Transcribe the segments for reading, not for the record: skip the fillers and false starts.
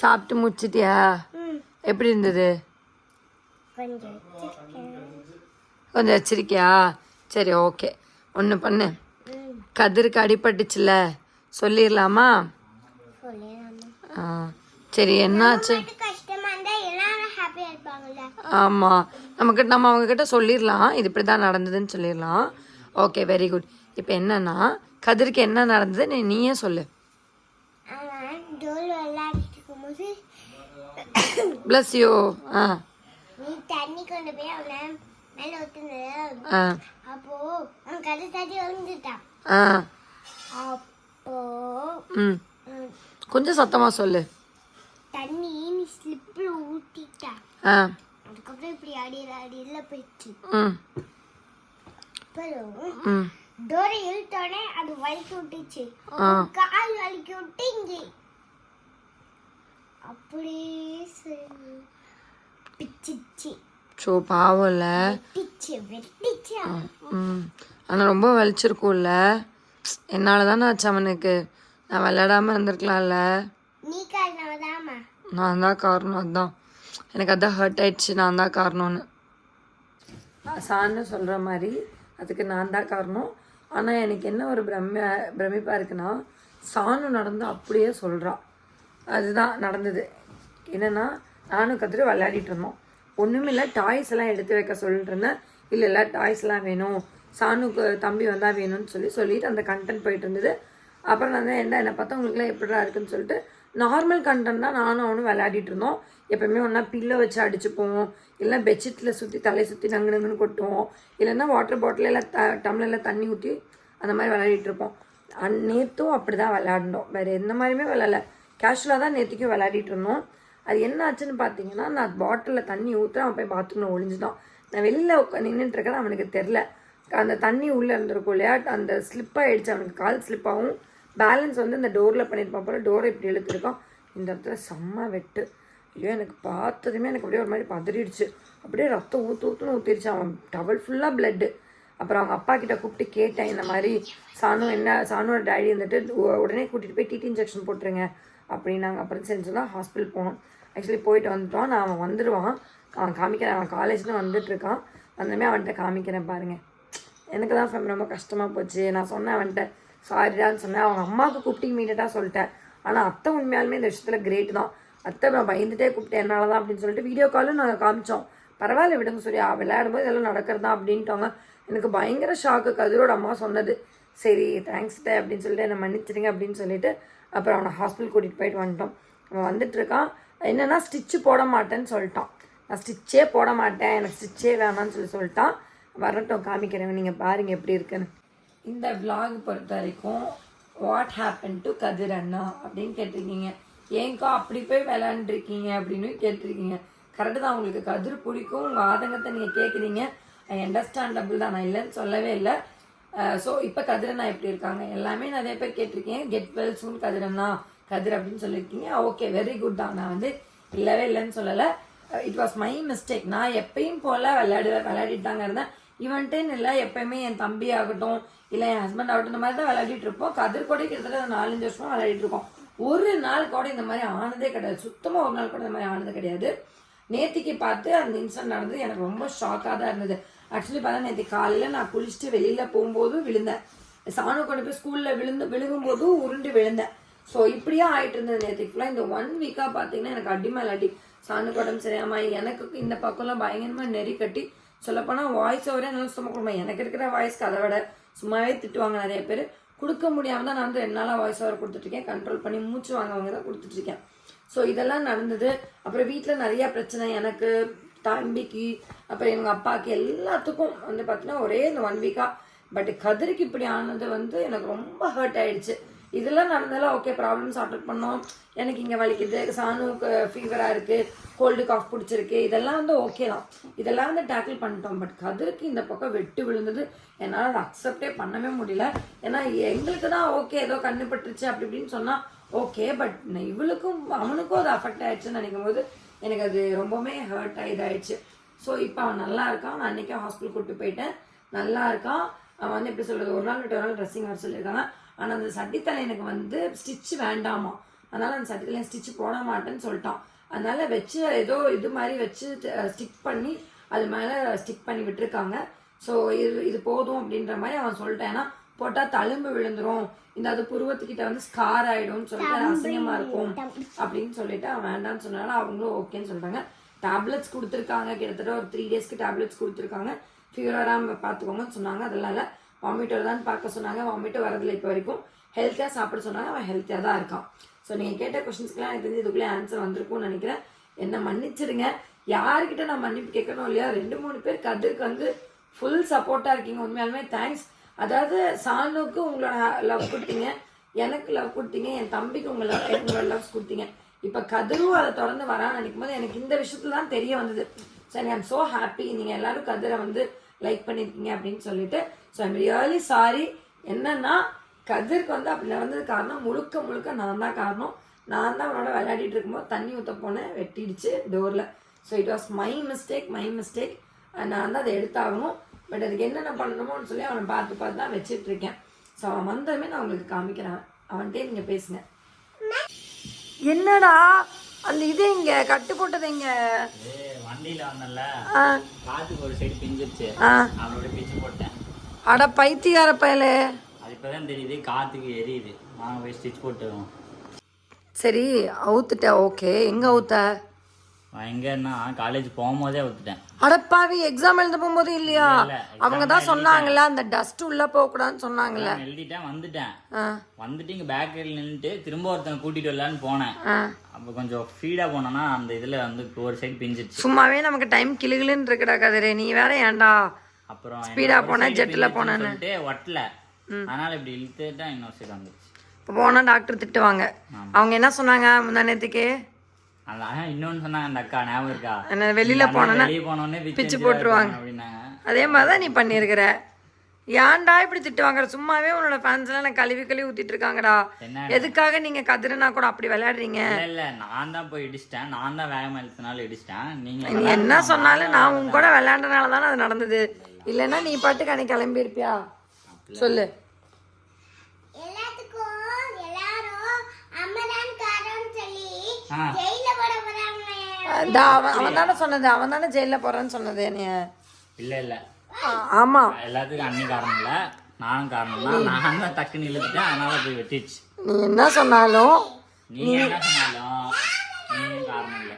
சாப்பிட்டு முடிச்சிட்டியா? எப்படி இருந்தது? கொஞ்சம் வச்சிருக்கியா? சரி, ஓகே. ஒன்று பண்ணு, கதிருக்கு அடிபட்டுச்சுல, சொல்லிடலாமா? சரி, என்னாச்சு? ஆமாம், நம்ம அவங்கக்கிட்ட சொல்லிடலாம், இது இப்படி தான் நடந்ததுன்னு சொல்லிடலாம். Okay, very good. இப்போ என்னன்னா, கதிருக்கு என்ன நடந்தது நீயே சொல்லு. Bless you. நீ தண்ணி கொண்டு போய் அவனை மேல ஊத்துன. அப்போ அவன் கதை தட்டி விழுந்துட்டான். அப்போ கொஞ்சம் சத்தமா சொல்லு. தண்ணி நீ ஸ்லிப்ல ஊத்திட்டா. அதுக்கப்புறம் இப்படி அடியில போயிடுச்சு. அப்புறம் டோரை இழுத்தோடனே அது வலிக்கி விட்டுச்சு. கால் வலிக்கி விட்டு இங்க அப்படியே பிச்சிச்சு. ஸோ பாவம்ல. ஆனால் ரொம்ப வலிச்சிருக்கும்ல. என்னால் தானே ஆச்சு அவனுக்கு. நான் விளையாடாமல் இருந்திருக்கலாம்ல. நான் தான் காரணம். அதுதான் எனக்கு அதான் ஹர்ட் ஆயிடுச்சு. நான் தான் காரணம்னு சான்னு சொல்கிற மாதிரி அதுக்கு நான் தான் காரணம். ஆனால் எனக்கு என்ன ஒரு பிரமிப்பாக இருக்குன்னா, சாணு நடந்து அப்படியே சொல்கிறான். அதுதான் நடந்தது. என்னென்னா, நானும் கதிர விளையாடிட்டு இருந்தோம். ஒன்றுமே இல்லை, டாய்ஸ் எல்லாம் எடுத்து வைக்க சொல்லிட்டு இருந்தேன். இல்லை டாய்ஸ்லாம் வேணும், சாணுக்கு தம்பி வந்தால் வேணும்னு சொல்லிட்டு அந்த கண்டென்ட் போயிட்டு இருந்தது. அப்புறம் நான் தான் என்னை பார்த்தா உங்களுக்குலாம் எப்படிலாம் இருக்குன்னு சொல்லிட்டு நார்மல் கண்டென்ட் தான் நானும் அவனும் விளையாடிட்டு இருந்தோம். எப்போயுமே ஒன்றா பில்லை வச்சு அடிச்சுப்போம், இல்லைன்னா பெட்ஷீட்டில் சுற்றி தலையை சுற்றி நங்குன்னு கொட்டுவோம், இல்லைன்னா வாட்டர் பாட்டிலில் டம்ளரில் தண்ணி ஊற்றி அந்த மாதிரி விளையாடிட்டு இருப்போம். நேற்றும் அப்படி தான் விளையாடினோம். வேறு எந்த மாதிரியுமே விளையாடல, கேஷுவலாக தான் நேற்றுக்கும் விளையாடிட்டு இருந்தோம். அது என்ன ஆச்சுன்னு பார்த்தீங்கன்னா, நான் பாட்டிலில் தண்ணி ஊற்றுறேன், அவன் போய் பாத்ரூமில் ஒழிஞ்சுட்டான். நான் வெளியில் நின்றுட்டுருக்கேன், அவனுக்கு தெரில. அந்த தண்ணி உள்ளே இருந்திருக்கும் இல்லையா, அந்த ஸ்லிப்பாகிடுச்சு. அவனுக்கு கால் ஸ்லிப்பாகவும் பேலன்ஸ் வந்து இந்த டோரில் பண்ணியிருப்பான் போல். டோரை இப்படி இழுத்துருக்கான். இந்த இடத்துல செம்ம வெட்டு. ஐயோ, எனக்கு பார்த்ததுமே எனக்கு அப்படியே ஒரு மாதிரி பதறிடுச்சு. அப்படியே ரத்தம் ஊற்றுன்னு ஊற்றிடுச்சு. அவன் டவல் ஃபுல்லாக பிளட்டு. அப்புறம் அவங்க அப்பா கிட்ட கூப்பிட்டு கேட்டேன், இந்த மாதிரி சாணுவோட டேடி வந்துட்டு உடனே கூட்டிகிட்டு போய் டிடி இன்ஜெக்ஷன் போட்டுருங்க அப்படின்னாங்க. அப்புறம் செஞ்சோன்னா ஹாஸ்பிட்டல் போனோம். ஆக்சுவலி போயிட்டு வந்துட்டோம். நான் அவன் வந்துடுவான், அவன் காமிக்கிறேன். அவன் காலேஜில் வந்துட்டுருக்கான். வந்தமே அவன்கிட்ட காமிக்கிறேன் பாருங்கள். எனக்கு தான் ரொம்ப கஷ்டமாக போச்சு. நான் சொன்னேன் அவன்கிட்ட, சாரிடான்னு சொன்னேன். அவங்க அம்மாவுக்கு கூப்பிட்டு இமீடியட்டாக சொல்லிட்டேன். ஆனால் அத்தை உண்மையாலுமே இந்த விஷயத்தில் கிரேட் தான். அத்தை நான் பயந்துட்டே கூப்பிட்டேன், என்னால் தான் அப்படின்னு சொல்லிட்டு வீடியோ காலும் நாங்கள் காமிச்சோம். பரவாயில்ல விடுங்க சூர்யா, விளையாடும்போது இதெல்லாம் நடக்கிறதா அப்படின்ட்டாங்க. எனக்கு பயங்கர ஷாக்கு. கதிரோட அம்மா சொன்னது. சரி தேங்க்ஸ்டே அப்படின்னு சொல்லிட்டு என்னை மன்னிச்சிடுங்க அப்படின்னு சொல்லிட்டு அப்புறம் அவனை ஹாஸ்பிட்டல் கூட்டிகிட்டு போயிட்டு வந்துட்டோம். அவன் வந்துட்டுருக்கான். என்னென்னா ஸ்டிச்சு போட மாட்டேன்னு சொல்லிட்டான். நான் ஸ்டிச்சே போட மாட்டேன், எனக்கு ஸ்டிச்சே வேணான்னு சொல்லிட்டான். வரட்டும், காமிக்கிறேன், நீங்கள் பாருங்கள் எப்படி இருக்குன்னு. இந்த விலாக் பொறுத்த வரைக்கும் வாட் ஹேப்பன் டு கதிர் அண்ணா அப்படின்னு கேட்டிருக்கீங்க. ஏங்கா அப்படி போய் விளையாண்டுருக்கீங்க அப்படின்னு கேட்டிருக்கீங்க. கரெக்டு தான், உங்களுக்கு கதிர் பிடிக்கும், உங்கள் ஆதங்கத்தை நீங்கள் கேட்குறீங்க. அண்டர்ஸ்டாண்டபிள் தான், நான் இல்லைன்னு சொல்லவே இல்லை. ஸோ இப்போ கதிரண்ணா எப்படி இருக்காங்க எல்லாமே நிறைய பேர் கேட்டிருக்கீங்க. கெட் வெல் சூன் கதிரண்ணா, கதிர் அப்படின்னு சொல்லியிருக்கீங்க. ஓகே, வெரி குட் தான். நான் வந்து இல்லவே இல்லைன்னு சொல்லலை. It was my mistake. நான் எப்பயும் போல் விளையாடிட்டு தாங்க இருந்தேன். இவன்ட்டேன்னு இல்லை, எப்பயுமே என் தம்பி ஆகட்டும் இல்லை என் ஹஸ்பண்ட் ஆகட்டும் இந்த மாதிரி தான் விளையாடிட்டு இருப்போம். கதிர் கூட கிட்டத்தட்ட 4-5 வருஷமாக விளையாடிட்டு இருக்கோம். ஒரு நாள் கூட இந்த மாதிரி ஆனதே கிடையாது. சுத்தமாக ஒரு நாள் கூட இந்த மாதிரி ஆனது கிடையாது. நேற்றுக்கு பார்த்து அந்த இன்சிடென்ட் நடந்தது எனக்கு ரொம்ப ஷாக்காக தான் இருந்தது. ஆக்சுவலி பார்த்தா நேற்று காலையில் நான் குளிச்சுட்டு வெளியில் போகும்போதும் விழுந்தேன். சாணு கொண்டு போய் ஸ்கூலில் விழுகும்போதும் உருண்டு விழுந்தேன். ஸோ இப்படியே ஆகிட்டு இருந்தது நேற்றுக்கு ஃபுல்லாக. இந்த 1 வீக்காக பார்த்தீங்கன்னா எனக்கு அடி சாணுக்கு உடம்பு சரியாமல் எனக்கு இந்த பக்கம்லாம் பயங்கரமாக நெறி கட்டி சொல்லப்போனால் வாய்ஸ் ஓவரே நல்லா சும்மா கொடுப்பேன். எனக்கு இருக்கிற வாய்ஸ்க்கு அதை விட சும்மாவே திட்டுவாங்க நிறைய பேர். கொடுக்க முடியாமல் தான் நான் வந்து 2 நாளாக வாய்ஸ் ஓவர் கொடுத்துட்ருக்கேன். கண்ட்ரோல் பண்ணி மூச்சு வாங்கவங்க தான் கொடுத்துட்ருக்கேன். ஸோ இதெல்லாம் நடந்தது. அப்புறம் வீட்டில் நிறையா பிரச்சனை, எனக்கு தம்பிக்கு அப்புறம் எங்கள் அப்பாவுக்கு எல்லாத்துக்கும் வந்து பார்த்தீங்கன்னா ஒரே இந்த 1 வீக்காக. பட் கதிருக்கு இப்படி ஆனது வந்து எனக்கு ரொம்ப ஹர்ட் ஆகிடுச்சு. இதெல்லாம் நடந்தாலும் ஓகே, ப்ராப்ளம் சார்ட் அவுட் பண்ணோம். எனக்கு இங்கே வலிக்குது, சாணுக்கு ஃபீவராக இருக்குது, கோல்டு காஃப் பிடிச்சிருக்கு, இதெல்லாம் வந்து ஓகே தான், இதெல்லாம் வந்து டேக்கிள் பண்ணிட்டோம். பட் கதிருக்கு இந்த பக்கம் வெட்டு விழுந்தது என்னால் அதை அக்செப்டே பண்ணவே முடியல. ஏன்னா எங்களுக்கு தான் ஓகே ஏதோ கண்ணு பட்டுருச்சு அப்படி இப்படின்னு சொன்னால் ஓகே, பட் இவளுக்கும் அவனுக்கும் அது அஃபெக்ட் ஆகிடுச்சுன்னு நினைக்கும் போது எனக்கு அது ரொம்பவுமே ஹர்ட் இதாகிடுச்சு. ஸோ இப்போ அவன் நல்லா இருக்கான். நான் அன்றைக்கே ஹாஸ்பிட்டல் கூப்பிட்டு போயிட்டேன், நல்லா இருக்கான். அவன் வந்து எப்படி சொல்கிறது, ஒரு நாள் விட்டு ஒரு நாள் ட்ரெஸ்ஸிங் வர சொல்லியிருக்காங்க. ஆனால் அந்த சட்டித்தலை எனக்கு வந்து ஸ்டிச்சு வேண்டாமா, அதனால அந்த சட்டையில ஸ்டிச் போட மாட்டேன்னு சொல்லிட்டான். அதனால வச்சு ஏதோ இது மாதிரி வச்சு ஸ்டிக் பண்ணி அது மேலே ஸ்டிக் பண்ணி விட்டுருக்காங்க. ஸோ இது போதும் அப்படின்ற மாதிரி அவன் சொல்லிட்டான். ஏன்னா போட்டால் தழும்பு விழுந்துரும், இந்த அது புருவத்துக்கிட்ட வந்து ஸ்கார் ஆகிடும்னு சொல்லிட்டு அசிங்கமாக இருக்கும் அப்படின்னு சொல்லிட்டு அவன் வேண்டான்னு சொன்னால அவங்களும் ஓகேன்னு சொல்லிட்டாங்க. டேப்லெட்ஸ் கொடுத்துருக்காங்க, கிட்டத்தட்ட ஒரு 3 டேஸ்க்கு டேப்லெட்ஸ் கொடுத்துருக்காங்க. ஃபீவர் வராமல் பார்த்துக்கோங்கன்னு சொன்னாங்க. அதெல்லாம் இல்லை, வாமிட் வருதான்னு பார்க்க சொன்னாங்க. வாமிட்டு வரதில்லை இப்போ வரைக்கும். ஹெல்த்தியாக சாப்பிட சொன்னாங்க. அவன் ஹெல்த்தியாக தான் இருக்கான். ஸோ நீங்கள் கேட்ட கொஸ்டின்ஸ்க்குலாம் எனக்கு தெரிஞ்சு இதுக்குள்ளே ஆன்சர் வந்திருக்கும்னு நினைக்கிறேன். என்ன மன்னிச்சிருங்க. யாருக்கிட்ட நான் மன்னிப்பு கேட்கணும் இல்லையா, 2-3 பேர் கதிருக்கு வந்து ஃபுல் சப்போர்ட்டாக இருக்கீங்க. உண்மையாலுமே தேங்க்ஸ். அதாவது சானுக்கு உங்களோட லவ் கொடுத்தீங்க, எனக்கு லவ் கொடுத்தீங்க, என் தம்பிக்கு உங்களோட லவ்ஸ் கொடுத்தீங்க. இப்போ கதிரும் அதை தொடர்ந்து வரான்னு நினைக்கும் போது எனக்கு இந்த விஷயத்துல தான் தெரிய வந்தது. So I am so happy நீங்கள் எல்லாரும் கதிரை வந்து லைக் பண்ணியிருக்கீங்க அப்படின்னு சொல்லிட்டு. So I'm really sorry. என்னன்னா கதிருக்கு வந்து அப்படி நடந்தது காரணம் முழுக்க நான் தான் காரணம். நான் தான் அவனோட விளையாடிட்டு இருக்கும்போது தண்ணி ஊற்ற போனேன், வெட்டிடுச்சு டோரில். So it was my mistake. நான் வந்து அதை எடுத்தாகணும். பட் அதுக்கு என்னென்ன பண்ணணுமோன்னு சொல்லி அவனை பார்த்து தான் வச்சுட்டு இருக்கேன். ஸோ அவன் வந்ததுமே நான் உங்களுக்கு காமிக்கிறேன். அவன்கிட்டே நீங்கள் பேசுங்க. என்னடா அந்த இது இங்க கட்டு போட்டது இங்க வண்டியில வந்தல காத்துக்கு ஒரு சைடு பிஞ்சிருச்சு, அவனோட பிச்சு போட்டேன். அட பைத்தியார பயலே, அது இப்பதான் தெரியுது காத்துக்கு எரியுது. வாங்க போய் ஸ்டிச் போட்டுருவோம். சரி அவுத்துட்ட, ஓகே. எங்க அவுத்த? எங்கன்னா காலேஜ் போகும்போதே அவுத்துட்டேன். அடப்பாவி, எக்ஸாம் எழுத போகும்போது இல்லையா? அவங்க தான் சொன்னாங்கல்ல அந்த டஸ்ட் உள்ள போக கூடாதுன்னு சொன்னாங்கல்ல. எழுதிட்டேன், வந்துட்டு இங்க பேக்கரியில் நின்றுட்டு திரும்ப ஒருத்தங்க கூட்டிட்டு வரலான்னு போனேன். அப்போ கொஞ்சம் ஸ்பீடா போனோம்னா அந்த இதுல வந்து ஒரு சைடு பிஞ்சிருச்சு. சும்மாவே நமக்கு டைம் கிளுகிளுன்னு இருக்குடா கதிரே, நீ வேற ஏன்டா அப்புறம் ஸ்பீடா போன ஜெட்ல போனேன்னு ஒட்டல, அதனால இப்படி இழுத்துட்டா இன்னொரு சைடு வந்துருச்சு. இப்போ போனா டாக்டர் திட்டுவாங்க. அவங்க என்ன சொன்னாங்க முந்தானத்துக்கு? அதான் இன்னொன்னு சொன்னாங்க அந்த அக்கா, ஞாபகம் இருக்கா? வெளியில போனோன்னே பிச்சு போட்டுருவாங்க. அதே மாதிரிதான் நீ பண்ணிருக்கிற. ஏன்டா இப்படி திட்டுவாங்க? சும்மாவே உன்னோட ஃபேன்ஸ் எல்லாம் கழுவி ஊத்திட்டு இருக்காங்கடா. எதுக்காக நீங்க கதிரனா கூட அப்படி விளையாடுறீங்க? இல்ல நான் தான் போய் இடிச்சிட்டேன், நான் தான் வேகமா இழுத்தனால இடிச்சிட்டேன். நீங்க நீ என்ன சொன்னாலும் நான் உன் கூட விளையாண்டனால தானே அது நடந்தது. இல்லைன்னா நீ பாட்டுக்கு அன்னைக்கு கிளம்பி இருப்பியா? சொல்லு. அவன் தானே சொன்னது, அவன் தானே ஜெயில போறான்னு சொன்னது என்னைய. இல்ல ஆமா, எல்லாத்துக்கும் அண்ணி காரணம் இல்ல, நானும் காரணம் தான். நான் தான் டக்குன்னு இழுத்துட்டேன், அதனால போய் வெட்டிடுச்சு. நீ என்ன சொன்னாலும் நீ காரணம் இல்ல,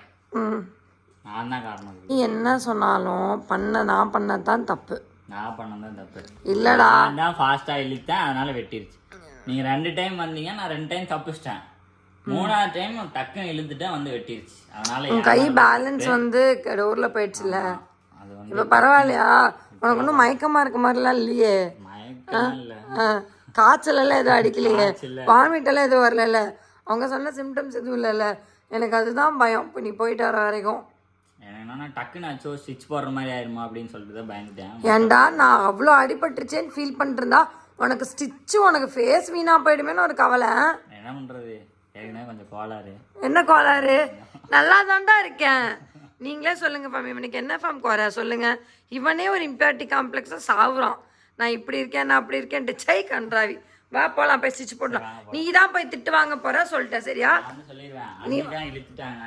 நான் தான் காரணம். நீ என்ன சொன்னாலும் நான் பண்ணதான் தப்பு. நான் பண்ணதான் தப்பு இல்லடா. நான் தான் ஃபாஸ்டா இழுத்தேன், அதனால வெட்டிடுச்சு. நீங்க 2 டைம் வந்தீங்க, நான் 2 டைம் தப்பிச்சிட்டேன். 3ஆவது டைம் டக்குன்னு இழுத்துட்டேன், வந்து வெட்டிருச்சு. அதனால உன் கை பேலன்ஸ் வந்து டோர்ல போயிடுச்சுல. இப்ப பரவாயில்லையா? உனக்கு ஒன்றும் மயக்கமா இருக்க மாதிரிலாம் இல்லையே? காய்ச்சல் எல்லாம் எதுவும் அடிக்கலையே? வாமிட் எல்லாம் எதுவும் வரல? அவங்க சொன்ன சிம்டம்ஸ் எதுவும் இல்லைல்ல? எனக்கு அதுதான் பயம். இப்போ நீ போயிட்டு வர வரைக்கும் என்னன்னா டக்குன்னு ஆச்சோ ஸ்டிச் போடுற மாதிரி ஆயிருமா அப்படின்னு சொல்லிட்டு தான் பயந்துட்டேன். ஏன்டா நான் அவ்வளோ அடிபட்டுருச்சேன்னு ஃபீல் பண்ணிட்டு இருந்தா உனக்கு ஸ்டிச்சு உனக்கு ஃபேஸ் வீணா போயிடுமேன்னு ஒரு கவலை. என்ன பண்றது, ஏற்கனவே கொஞ்சம் கோளாறு. என்ன கோளாறு? நல்லா தான்டா இருக்கேன். நீங்களே சொல்லுங்க ஃபாம், இவனுக்கு என்ன ஃபாம் குறை சொல்லுங்க. இவனே ஒரு இம்பியூரிட்டி காம்ப்ளெக்ஸா சாவுறான். நான் இப்படி இருக்கேன், நான் அப்படி இருக்கேன்ட்டு சை கன்றாவி. வா போலாம், போய் ஸ்டிச் போடலாம். நீ தான் போய் திட்டு வாங்க போற சொல்லிட்டேன். சரியா? சொல்லிடுவேன், அன்னைக்கு இழுத்துட்டாங்க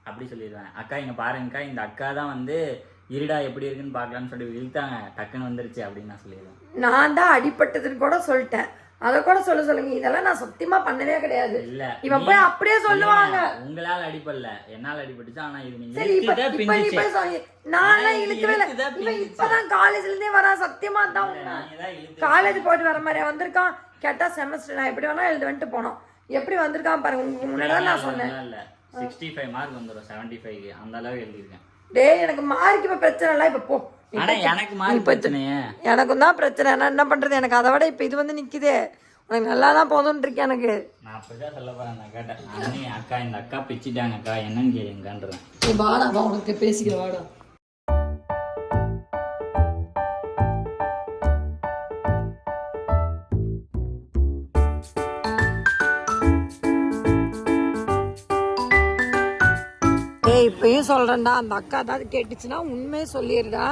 அப்படி சொல்லிடுவேன். அக்கா இங்க பாருங்கக்கா, இந்த அக்கா தான் வந்து இருடா எப்படி இருக்குன்னு பாக்கலாம்னு சொல்லி இழுத்தாங்க, டக்குன்னு வந்துருச்சு அப்படின்னு நான் சொல்லிடுவேன். நான் தான் அடிபட்டதுன்னு கூட சொல்லிட்டேன், அதை கூட சொல்லுங்க. இதெல்லாம் நான் சத்தியமா பண்ணவே கிடையாது. இல்ல இவன் போய் அப்படியே சொல்லுவாங்க. உங்களால அடிப்படல, என்னால அடிபட்டுச்சு. ஆனா இது நீங்க நான் இழுக்கவே இல்லை. இவன் இப்பதான் காலேஜ்ல இருந்தே வரா. சத்தியமா தான் காலேஜ் போயிட்டு வர மாதிரி வந்திருக்கான். கேட்டா செமஸ்டர் நான் எப்படி வேணா எழுதுவன்ட்டு போனோம். எப்படி வந்திருக்கான் பாருங்க. முன்னாடி நான் சொன்னேன் 65 மார்க் வந்துரும், 75 அந்த அளவு எழுதிருக்கேன். டேய் எனக்கு மார்க் இப்ப பிரச்சனை இல்லை. இப்ப போ. எனக்கு மார்க் பிரச்சனையே. எனக்கும் தான் பிரச்சனை. நான் என்ன பண்றது? எனக்கு அதை விட இப்ப இது வந்து நிக்குதே. உனக்கு நல்லா தான் போதும்னு இருக்கேன். எனக்கு நான் அப்படிதான் சொல்ல போறேன். நான் கேட்டேன், அண்ணி அக்கா இந்த அக்கா பிச்சுட்டாங்க அக்கா, என்னன்னு கேளுங்கன்றேன். வாடா வா, உனக்கு பேசிக்கிற வாடா. இப்பயும் சொல்றேன்டா, அந்த அக்கா ஏதாவது கேட்டுச்சுன்னா உண்மையே சொல்லிடுடா.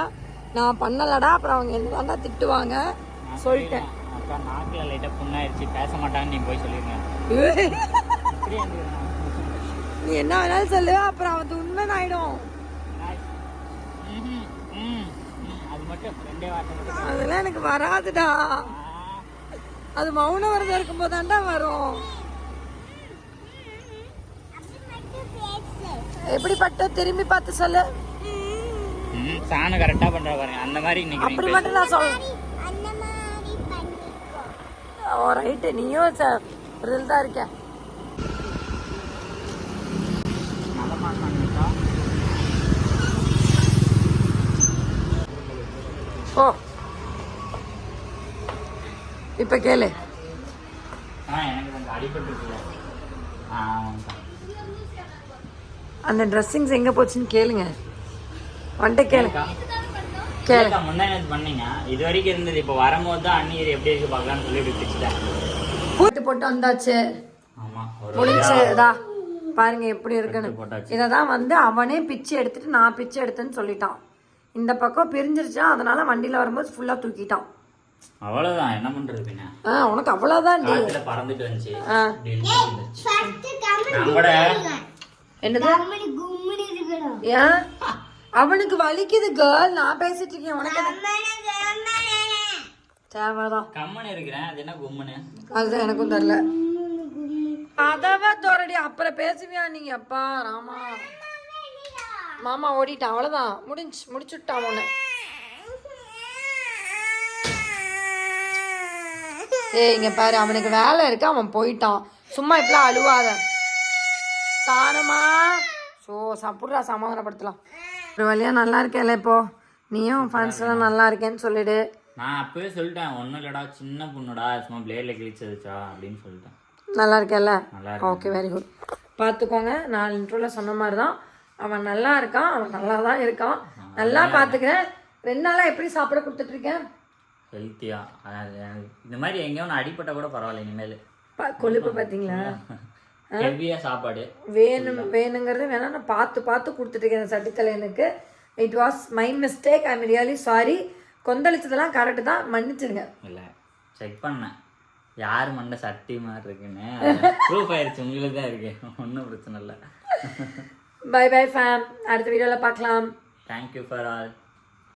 நான் பண்ணலடா, அப்புறம் அவங்க என்னதான்டா திட்டுவாங்க சொல்லிட்டேன். அக்கா நாக்குல லைட்டா புண்ணாயிருச்சு, பேச மாட்டான்னு நீ போய் சொல்லிருங்க. நீ என்ன வேணாலும் சொல்லு, அப்புறம் அது உண்மைன்னு ஆயிடும். அது மட்டும் 2 வார்த்தை மட்டும். அதெல்லாம் எனக்கு வராதுடா. அது மௌன விரதம் இருக்கும் போதாண்டா வரும். எப்படி பட்ட திரும்பி பார்த்து சொல்லு. சாணம் கரெக்டா பண்ற பாருங்க, அந்த மாதிரி இன்னைக்கு அப்படி மட்டும் நான் சொல்றேன். அந்த மாதிரி பண்ணிக்கோ. ஓ ரைட்டு, நீயும் ரில் தான் இருக்க. ஓ இப்ப கேளு. எனக்கு கொஞ்சம் அடிபட்டு அந்த ட்ரெஸ்ஸிங்ஸ் எங்க போச்சுன்னு கேளுங்க. வந்துட்டு கேளு கேளு. முன்னாடி பண்ணீங்க இது வரைக்கும் இருந்தது, இப்போ வரும்போது தான் அண்ணீர் எப்படி இருக்கு பார்க்கலாம்னு சொல்லி பிடிச்சிட்டேன். போட்டு போட்டு வந்தாச்சு. ஆமா முடிச்சதா பாருங்க எப்படி இருக்குன்னு. போட்டாச்சு. இததான் வந்து அவனே பிச்சு எடுத்துட்டு நான் பிச்சு எடுத்தேன்னு சொல்லிட்டான். இந்த பக்கம் பிரிஞ்சிருச்சா, அதனால வண்டியில வரும்போது ஃபுல்லா தூக்கிட்டான். அவ்வளவுதான், என்ன பண்றது பின்ன. உனக்கு அவ்வளவுதான். காத்துல பறந்துட்டு வந்துச்சு. என்னது கம்மனி கும்மனி இருக்கணும். ஏன் அவனுக்கு வலிக்குது கேர்ள், நான் பேசிட்டு இருக்கேன். உனக்கு தேவைதான். கம்மனு இருக்கிறேன், அது என்ன கும்முன்னு? அதுதான் எனக்கும் தெரியல. அதவ தோரடி அப்புறம் பேசுவியா நீங்க? அப்பா ராமா, மாமா ஓடிட்டான். அவ்வளவுதான், முடிச்சுட்டான் உன்னை. ஏய் இங்க பாரு, அவனுக்கு வேலை இருக்கு, அவன் போயிட்டான். சும்மா இப்பெல்லாம் அழுவாத சாணமா. ஸோ சாப்பிட்றா, சமாதானப்படுத்தலாம். ஒரு வழியா நல்லா இருக்கேன்ல இப்போ. நீயும் ஃப்ரெண்ட்ஸ் எல்லாம் நல்லா இருக்கேன்னு சொல்லிடு. நான் அப்பவே சொல்லிட்டேன், ஒன்றும் இல்லடா சின்ன பொண்ணுடா, சும்மா பிளேட்ல கிழிச்சதுச்சா அப்படின்னு சொல்லிட்டேன். நல்லா இருக்கேன்ல? நல்லா ஓகே வெரி குட். பார்த்துக்கோங்க, நான் இன்ட்ரோவில் சொன்ன மாதிரி தான் அவன் நல்லா இருக்கான். அவன் நல்லா தான் இருக்கான். நல்லா பார்த்துக்கிறேன். 2 நாளாக எப்படி சாப்பிட கொடுத்துட்ருக்கேன்? ஹெல்த்தியா. இந்த மாதிரி எங்கேயோ ஒன்று அடிப்பட்ட கூட பரவாயில்ல. இனிமேல் கொழுப்பு பார்த்தீங்களா? ஹெவியா சாப்பாடு வேணுங்கிறது வேணா நான் பார்த்து கொடுத்துட்ருக்கேன் சட்டித்தலையனுக்கு. It was my mistake. I am really sorry. கொந்தளிச்சதெல்லாம் கரெக்டு தான், மன்னிச்சிருங்க. இல்லை செக் பண்ணேன் யார் மண்டை சட்டி மாதிரி இருக்குன்னு. ப்ரூஃப் ஆயிடுச்சு, உங்களுக்கு தான் இருக்கு, ஒன்றும் பிரச்சனை இல்லை. பை பை ஃபேம், அடுத்த வீடியோவில் பார்க்கலாம். Thank you for all.